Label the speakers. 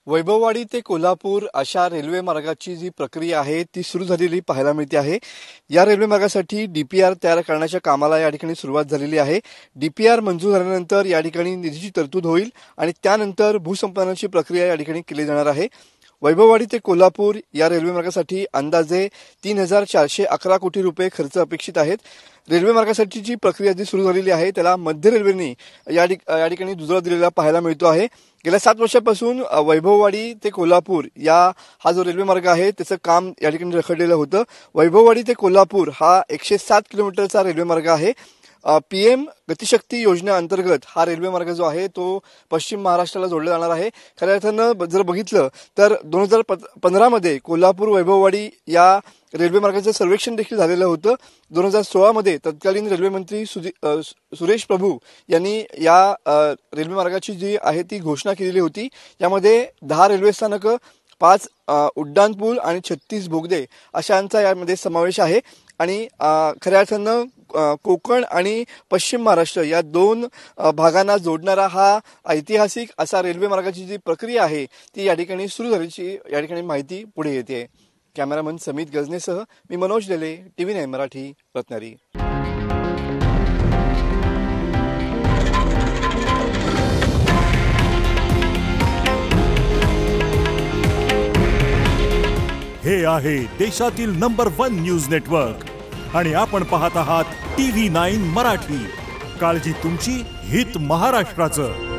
Speaker 1: वैभववाडी ते कोल्हापूर अशा रेल्वे मार्गाची जी प्रक्रिया आहे ती सुरू झालेली पाहायला मिळते आहे। या रेल्वे मार्गासाठी डीपीआर तयार करण्याच्या कामाला या ठिकाणी सुरुवात झालेली आहे। डीपीआर मंजूर झाल्यानंतर या ठिकाणी निधीची तरतूद होईल आणि त्यानंतर भूसंपादनाची प्रक्रिया या ठिकाणी केली जाणार आहे। वैभववाडी ते कोल्हापूर या रेल्वे मार्गासाठी अंदाजे 3411 कोटी रुपये खर्च अपेक्षित आहेत। रेल्वे मार्गासाठी जी प्रक्रिया जी सुरू झालेली आहे त्याला मध्य रेल्वेने या ठिकाणी दुजोरा दिलेला पाहायला मिळतो आहे। गेल्या 7 वर्षांपासून वैभववाडी ते कोल्हापूर हा जो रेल्वे मार्ग आहे त्याचं काम या ठिकाणी रखडलेलं होतं। वैभववाडी ते कोल्हापूर हा 107 किलोमीटरचा रेल्वे मार्ग आहे। पीएम गतिशक्ती योजनेअंतर्गत हा रेल्वे मार्ग जो आहे तो पश्चिम महाराष्ट्राला जोडला जाणार आहे। खऱ्या अर्थानं जर बघितलं तर 2015 मध्ये कोल्हापूर वैभववाडी या रेल्वे मार्गाचं सर्वेक्षण देखील झालेलं होतं। 2016 मध्ये तत्कालीन रेल्वे मंत्री सुरेश प्रभू यांनी या रेल्वे मार्गाची जी आहे ती घोषणा केलेली होती। यामध्ये 10 रेल्वे स्थानकं, 5 उड्डाणपूल आणि 36 बोगदे अशांचा यामध्ये समावेश आहे। आणि खऱ्या अर्थानं कोकण आणि पश्चिम महाराष्ट्र या 2 भागांना जोडणारा हा ऐतिहासिक असा रेल्वे मार्गाची जी प्रक्रिया आहे ती या ठिकाणी सुरू झाल्याची या ठिकाणी माहिती पुढे येते। कॅमेरामन समित गजनेसह मी मनोज लेले, TV9 मराठी, रत्नागिरी।
Speaker 2: हे आहे देशातील नंबर 1 न्यूज नेटवर्क आणि आपण पाहत आहात TV9 मराठी। काळजी तुमची, हित महाराष्ट्राचं।